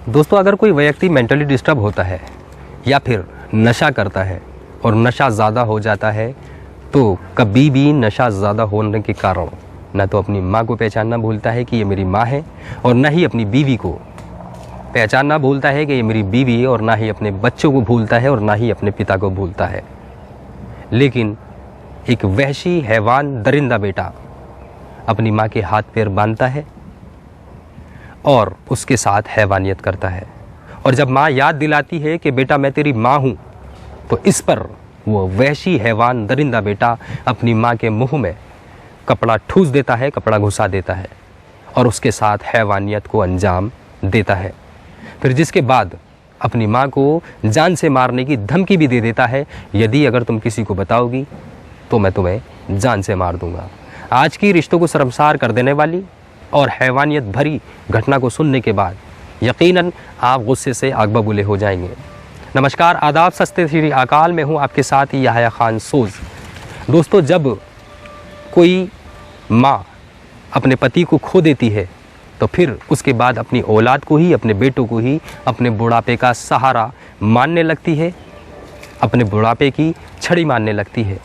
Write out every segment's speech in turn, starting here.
दोस्तों, अगर कोई व्यक्ति मेंटली डिस्टर्ब होता है या फिर नशा करता है और नशा ज़्यादा हो जाता है तो कभी भी नशा ज़्यादा होने के कारण न तो अपनी माँ को पहचानना भूलता है कि ये मेरी माँ है, और न ही अपनी बीवी को पहचानना भूलता है कि ये मेरी बीवी, और ना ही अपने बच्चों को भूलता है और ना ही अपने पिता को भूलता है। लेकिन एक वहशी हैवान दरिंदा बेटा अपनी माँ के हाथ पैर बांधता है और उसके साथ हैवानियत करता है, और जब माँ याद दिलाती है कि बेटा मैं तेरी माँ हूँ, तो इस पर वो वहशी हैवान दरिंदा बेटा अपनी माँ के मुंह में कपड़ा ठूस देता है, कपड़ा घुसा देता है और उसके साथ हैवानियत को अंजाम देता है। फिर जिसके बाद अपनी माँ को जान से मारने की धमकी भी दे देता है, यदि अगर तुम किसी को बताओगी तो मैं तुम्हें जान से मार दूंगा। आज की रिश्तों को शर्मसार कर देने वाली और हैवानियत भरी घटना को सुनने के बाद यकीनन आप गुस्से से आग बबूले हो जाएंगे। नमस्कार, आदाब, सस्ते श्री अकाल में हूँ आपके साथ ही याह्या खान सोज़। दोस्तों, जब कोई माँ अपने पति को खो देती है तो फिर उसके बाद अपनी औलाद को ही, अपने बेटों को ही अपने बुढ़ापे का सहारा मानने लगती है, अपने बुढ़ापे की छड़ी मानने लगती है।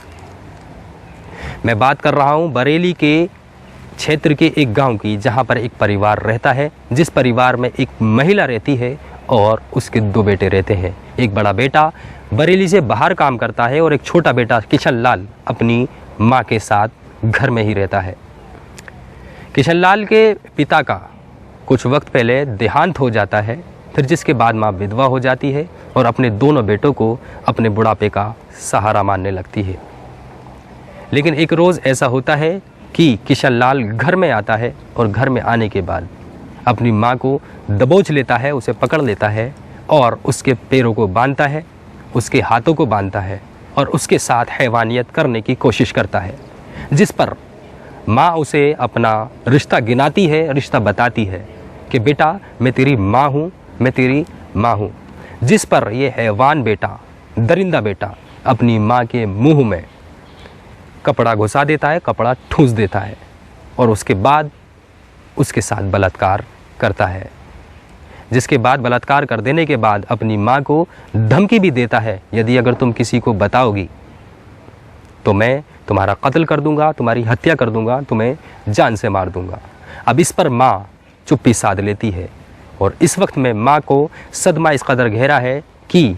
मैं बात कर रहा हूँ बरेली के क्षेत्र के एक गांव की, जहां पर एक परिवार रहता है, जिस परिवार में एक महिला रहती है और उसके 2 बेटे रहते हैं। एक बड़ा बेटा बरेली से बाहर काम करता है और एक छोटा बेटा किशन लाल अपनी माँ के साथ घर में ही रहता है। किशन लाल के पिता का कुछ वक्त पहले देहांत हो जाता है, फिर जिसके बाद माँ विधवा हो जाती है और अपने दोनों बेटों को अपने बुढ़ापे का सहारा मानने लगती है। लेकिन एक रोज़ ऐसा होता है कि किशन लाल घर में आता है और घर में आने के बाद अपनी माँ को दबोच लेता है, उसे पकड़ लेता है और उसके पैरों को बांधता है, उसके हाथों को बांधता है और उसके साथ हैवानियत करने की कोशिश करता है, जिस पर माँ उसे अपना रिश्ता गिनाती है, रिश्ता बताती है कि बेटा मैं तेरी माँ हूँ, मैं तेरी माँ हूँ। जिस पर यह हैवान बेटा, दरिंदा बेटा अपनी माँ के मुंह में कपड़ा घुसा देता है, कपड़ा ठूस देता है और उसके बाद उसके साथ बलात्कार करता है। जिसके बाद बलात्कार कर देने के बाद अपनी माँ को धमकी भी देता है, यदि अगर तुम किसी को बताओगी तो मैं तुम्हारा कत्ल कर दूंगा, तुम्हारी हत्या कर दूंगा, तुम्हें जान से मार दूंगा। अब इस पर माँ चुप्पी साध लेती है और इस वक्त में माँ को सदमा इस कदर गहरा है कि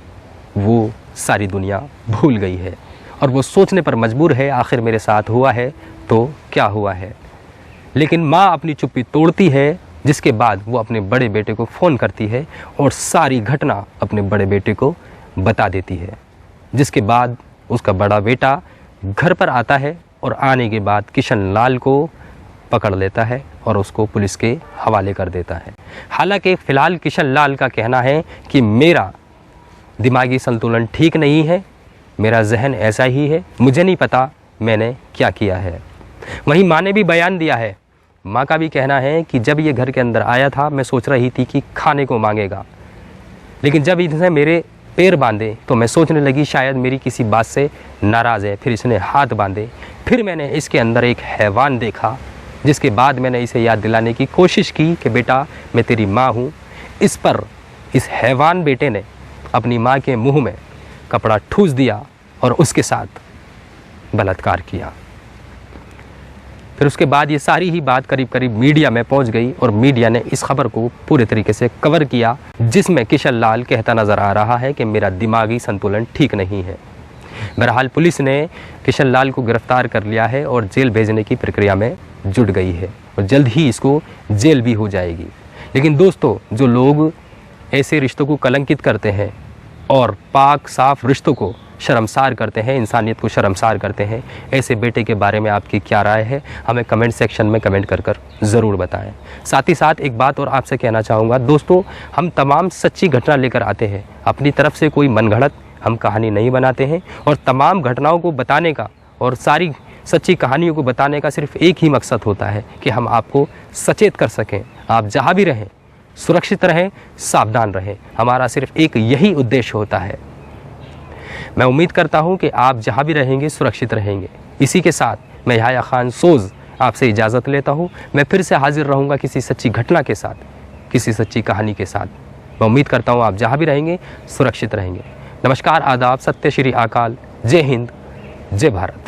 वो सारी दुनिया भूल गई है और वो सोचने पर मजबूर है, आखिर मेरे साथ हुआ है तो क्या हुआ है। लेकिन माँ अपनी चुप्पी तोड़ती है, जिसके बाद वो अपने बड़े बेटे को फ़ोन करती है और सारी घटना अपने बड़े बेटे को बता देती है। जिसके बाद उसका बड़ा बेटा घर पर आता है और आने के बाद किशन लाल को पकड़ लेता है और उसको पुलिस के हवाले कर देता है। हालांकि फ़िलहाल किशन लाल का कहना है कि मेरा दिमागी संतुलन ठीक नहीं है, मेरा जहन ऐसा ही है, मुझे नहीं पता मैंने क्या किया है। वहीं माँ ने भी बयान दिया है। माँ का भी कहना है कि जब ये घर के अंदर आया था मैं सोच रही थी कि खाने को मांगेगा, लेकिन जब इसने मेरे पैर बांधे तो मैं सोचने लगी शायद मेरी किसी बात से नाराज़ है। फिर इसने हाथ बांधे, फिर मैंने इसके अंदर एक हैवान देखा, जिसके बाद मैंने इसे याद दिलाने की कोशिश की कि बेटा मैं तेरी माँ हूँ। इस पर इस हैवान बेटे ने अपनी माँ के मुँह में कपड़ा ठूस दिया और उसके साथ बलात्कार किया। फिर उसके बाद ये सारी ही बात करीब करीब मीडिया में पहुंच गई और मीडिया ने इस खबर को पूरे तरीके से कवर किया, जिसमें किशन लाल कहता नज़र आ रहा है कि मेरा दिमागी संतुलन ठीक नहीं है। बहरहाल पुलिस ने किशन लाल को गिरफ्तार कर लिया है और जेल भेजने की प्रक्रिया में जुट गई है और जल्द ही इसको जेल भी हो जाएगी। लेकिन दोस्तों, जो लोग ऐसे रिश्तों को कलंकित करते हैं और पाक साफ रिश्तों को शर्मसार करते हैं, इंसानियत को शर्मसार करते हैं, ऐसे बेटे के बारे में आपकी क्या राय है, हमें कमेंट सेक्शन में कमेंट कर ज़रूर बताएं। साथ ही साथ एक बात और आपसे कहना चाहूँगा दोस्तों, हम तमाम सच्ची घटना लेकर आते हैं, अपनी तरफ से कोई मनगढ़ंत हम कहानी नहीं बनाते हैं और तमाम घटनाओं को बताने का और सारी सच्ची कहानियों को बताने का सिर्फ एक ही मकसद होता है कि हम आपको सचेत कर सकें। आप जहाँ भी रहें सुरक्षित रहें, सावधान रहें, हमारा सिर्फ एक यही उद्देश्य होता है। मैं उम्मीद करता हूं कि आप जहां भी रहेंगे सुरक्षित रहेंगे। इसी के साथ मैं याह्या खान सोज़ आपसे इजाज़त लेता हूं। मैं फिर से हाजिर रहूंगा किसी सच्ची घटना के साथ, किसी सच्ची कहानी के साथ। मैं उम्मीद करता हूँ आप जहाँ भी रहेंगे सुरक्षित रहेंगे। नमस्कार, आदाब, सत्य श्री अकाल, जय हिंद, जय भारत।